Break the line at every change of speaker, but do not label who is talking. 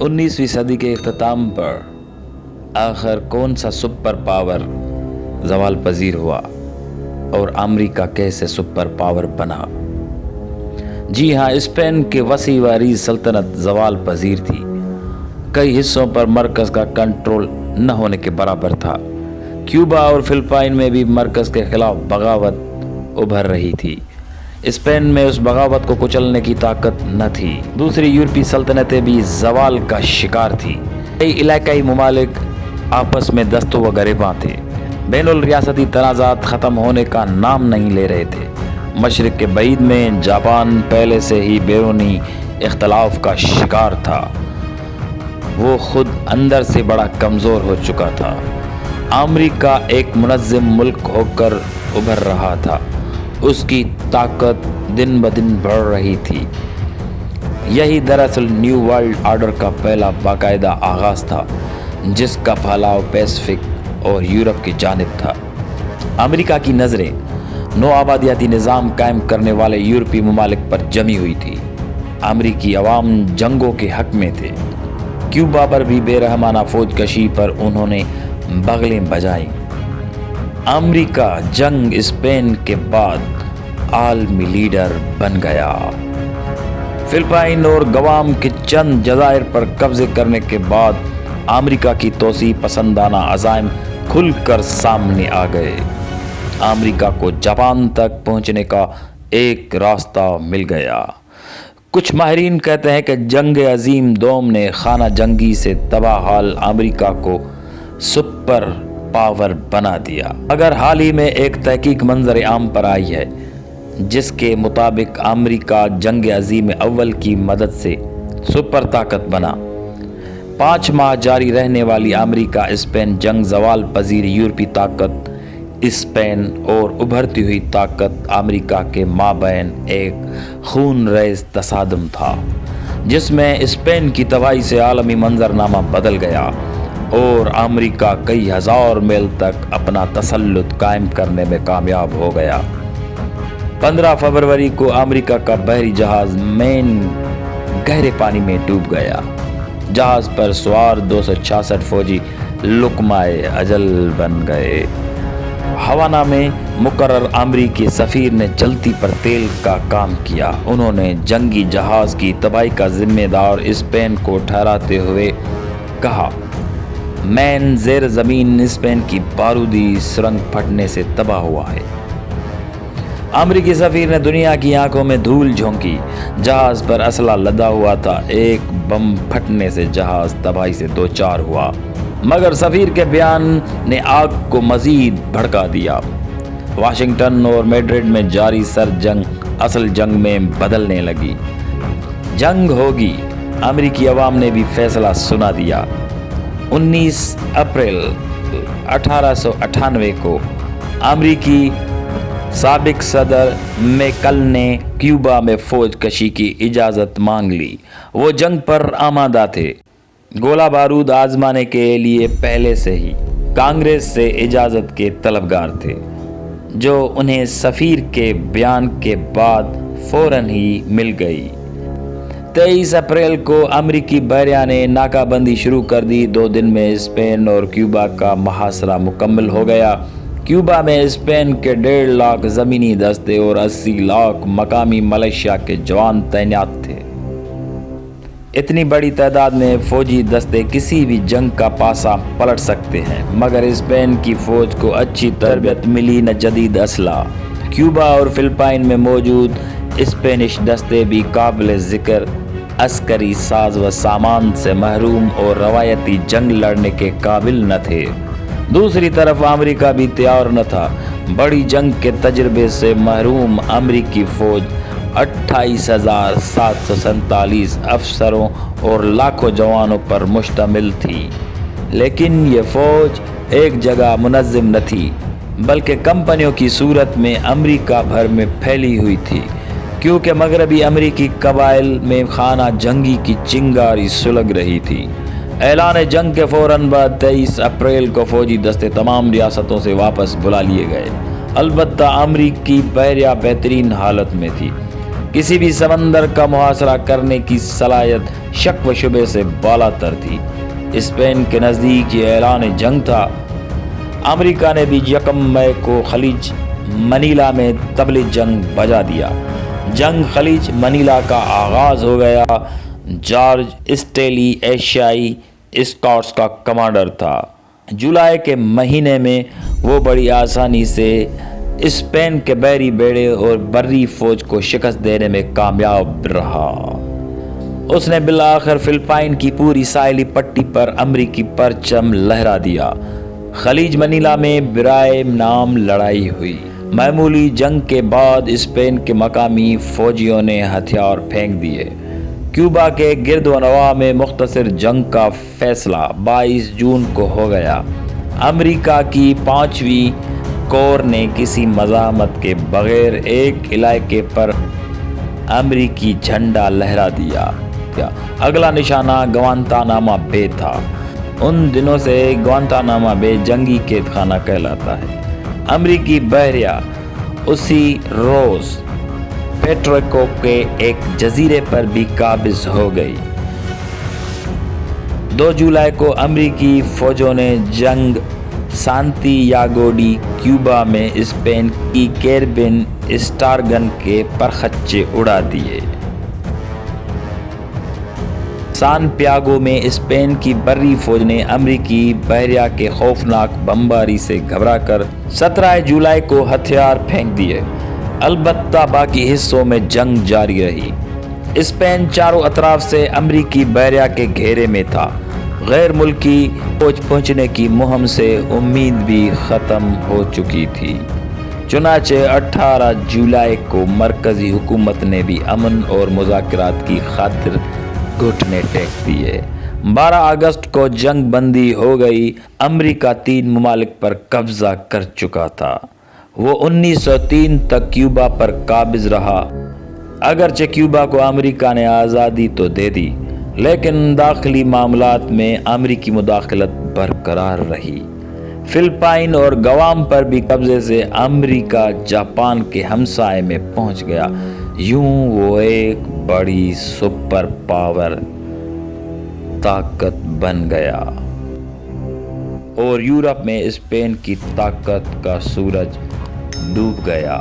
19वीं सदी के इख्तिताम पर आखिर कौन सा सुपर पावर ज़वाल पजीर हुआ और अमेरिका कैसे सुपर पावर बना? जी हाँ, स्पेन के वसी वारी सल्तनत ज़वाल पजीर थी। कई हिस्सों पर मरकज़ का कंट्रोल न होने के बराबर था। क्यूबा और फिलिपाइन में भी मरकज़ के खिलाफ बगावत उभर रही थी। स्पेन में उस बगावत को कुचलने की ताकत न थी। दूसरी यूरोपीय सल्तनतें भी ज़वाल का शिकार थी। कई इलाकाई ममालिक आपस में दस्तों व गिरबां थे। बैनुल रियासती तनाज़ात ख़त्म होने का नाम नहीं ले रहे थे। मशरिक़ के बईद में जापान पहले से ही बैरूनी इख्तलाफ का शिकार था। वो खुद अंदर से बड़ा कमज़ोर हो चुका था। अमेरिका एक मुनज़्ज़म मुल्क होकर उभर रहा था। उसकी ताकत दिन ब दिन बढ़ रही थी। यही दरअसल न्यू वर्ल्ड ऑर्डर का पहला बाकायदा आगाज़ था, जिसका फैलाव पैसिफिक और यूरोप की जानिब था। अमेरिका की नज़रें नौ आबादियाती निज़ाम कायम करने वाले यूरोपीय ममालिक पर जमी हुई थी। अमेरिकी अवाम जंगों के हक में थे। क्यूबा पर भी बेरहमाना फौजकशी पर उन्होंने बगलें बजाईं। अमेरिका जंग स्पेन के बाद आलमी लीडर बन गया। फिलिपाइन और गवाम के चंद जज़ायर पर कब्जे करने के बाद अमेरिका की तोसी पसंदाना अज़ाइम खुलकर सामने आ गए। अमेरिका को जापान तक पहुंचने का एक रास्ता मिल गया। कुछ माहिरीन कहते हैं कि जंग अजीम दोम ने खाना जंगी से तबाह हाल अमेरिका को सुपर पावर बना दिया। अगर हाल ही में एक तहकीक मंजर आम पर आई है, जिसके मुताबिक अमेरिका जंग अजीम अव्वल की मदद से सुपर ताकत बना। 5 माह जारी रहने वाली अमेरिका स्पेन जंग ज़वाल पजीर यूरोपीय ताकत स्पेन और उभरती हुई ताकत अमेरिका के माबैन एक खून रेज़ तसादम था, जिसमें स्पेन की तबाही से आलमी मंजरनामा बदल गया और अमेरिका कई हज़ार मील तक अपना तसल्लुत कायम करने में कामयाब हो गया। 15 फरवरी को अमेरिका का बहरी जहाज़ मैन गहरे पानी में डूब गया। जहाज़ पर सवार 266 फौजी लुकमाए अजल बन गए। हवाना में मुकर्रर अमरीकी सफ़ीर ने चलती पर तेल का काम किया। उन्होंने जंगी जहाज़ की तबाही का जिम्मेदार स्पेन को ठहराते हुए कहा, मैन ज़ेर ज़मीन स्पेन की बारूदी सुरंग फटने से तबाह हुआ है। अमरीकी सफ़ीर ने दुनिया की आंखों में धूल झोंकी। जहाज़ पर असला लदा हुआ था। एक बम फटने से जहाज़ तबाही से दो चार हुआ, मगर सफ़ीर के बयान ने आग को मज़ीद भड़का दिया। वाशिंगटन और मैड्रिड में जारी सर जंग असल जंग में बदलने लगी। जंग होगी, अमरीकी अवाम ने भी फैसला सुना दिया। 19 अप्रैल 1898 को अमरीकी साबिक सदर मैकल ने क्यूबा में फौज कशी की इजाज़त मांग ली। वो जंग पर आमादा थे। गोला बारूद आजमाने के लिए पहले से ही कांग्रेस से इजाज़त के तलबगार थे, जो उन्हें सफ़ीर के बयान के बाद फ़ौरन ही मिल गई। 23 अप्रैल को अमरीकी बहरिया ने नाकाबंदी शुरू कर दी। 2 दिन में स्पेन और क्यूबा का मुहासरा मुकम्मल हो गया। क्यूबा में स्पेन के 1.5 लाख ज़मीनी दस्ते और 80 लाख मकामी मलेशिया के जवान तैनात थे। इतनी बड़ी तादाद में फौजी दस्ते किसी भी जंग का पासा पलट सकते हैं, मगर स्पेन की फ़ौज को अच्छी तरबियत मिली न जदीद असला। क्यूबा और फिलिपाइन में मौजूद स्पेनिश दस्ते भी काबिल ज़िक्र अस्करी साज व सामान से महरूम और रवायती जंग लड़ने के काबिल न थे। दूसरी तरफ अमेरिका भी तैयार न था। बड़ी जंग के तजर्बे से महरूम अमेरिकी फ़ौज 28,747 अफसरों और लाखों जवानों पर मुश्तमिल थी। लेकिन ये फ़ौज एक जगह मुनज़्ज़म न थी, बल्कि कंपनियों की सूरत में अमेरिका भर में फैली हुई थी, क्योंकि मगरबी अमेरिकी कबाइल में खाना जंगी की चिंगारी सुलग रही थी। ऐलान जंग के फ़ौरन बाद 23 अप्रैल को फ़ौजी दस्ते तमाम रियासतों से वापस बुला लिए गए। अलबत्ता अमरीकी बहरिया बेहतरीन हालत में थी। کسی بھی سمندر کا محاصرہ کرنے کی صلاحیت شک و شبے سے بالاتر تھی۔ اسپین کے نزدیک یہ اعلان جنگ تھا۔ امریکہ نے بھی 1 مئی کو خلیج منیلا میں طبل جنگ بجا دیا۔ جنگ خلیج منیلا کا آغاز ہو گیا۔ جارج اسٹیلی ایشیائی اسکواڈ کا کمانڈر تھا۔ جولائی کے مہینے میں وہ بڑی آسانی سے اسپین کے بحری بیڑے اور بری فوج کو شکست دینے میں کامیاب رہا۔ اس نے بالآخر فلپائن کی پوری ساحلی پٹی پر امریکی پرچم لہرا دیا۔ خلیج منیلا میں برائے نام لڑائی ہوئی۔ معمولی جنگ کے بعد اسپین کے مقامی فوجیوں نے ہتھیار پھینک دیے۔ کیوبا کے گرد و نواح میں مختصر جنگ کا فیصلہ 22 جون کو ہو گیا۔ امریکہ کی 5ویں کور نے کسی مزاحمت کے بغیر ایک علاقے پر امریکی جھنڈا لہرا دیا۔ اگلا نشانہ گوانتانامو بے تھا۔ ان دنوں سے گوانتانامو بے جنگی قید خانہ کہلاتا ہے۔ امریکی بحریہ اسی روز پیٹرو کے ایک جزیرے پر بھی قابض ہو گئی۔ 2 جولائی کو امریکی فوجوں نے جنگ سانتی یاگو ڈی کیوبا میں اسپین کی کیربین اسٹارگن کے پرخچے اڑا دیے۔ سان پیاگو میں اسپین کی بری فوج نے امریکی بحریہ کے خوفناک بمباری سے گھبرا کر 17 جولائی کو ہتھیار پھینک دیے۔ البتہ باقی حصوں میں جنگ جاری رہی۔ اسپین چاروں اطراف سے امریکی بحریہ کے گھیرے میں تھا۔ غیر ملکی فوج پہنچنے کی مہم سے امید بھی ختم ہو چکی تھی۔ چنانچہ 18 جولائی کو مرکزی حکومت نے بھی امن اور مذاکرات کی خاطر گھٹنے ٹیک دیے۔ 12 اگست کو جنگ بندی ہو گئی۔ امریکہ 3 ممالک پر قبضہ کر چکا تھا۔ وہ 1903 تک کیوبا پر قابض رہا۔ اگرچہ کیوبا کو امریکہ نے آزادی تو دے دی، لیکن داخلی معاملات میں امریکی مداخلت برقرار رہی۔ فلپائن اور گوام پر بھی قبضے سے امریکہ جاپان کے ہمسائے میں پہنچ گیا۔ یوں وہ ایک بڑی سپر پاور طاقت بن گیا اور یورپ میں اسپین کی طاقت کا سورج ڈوب گیا۔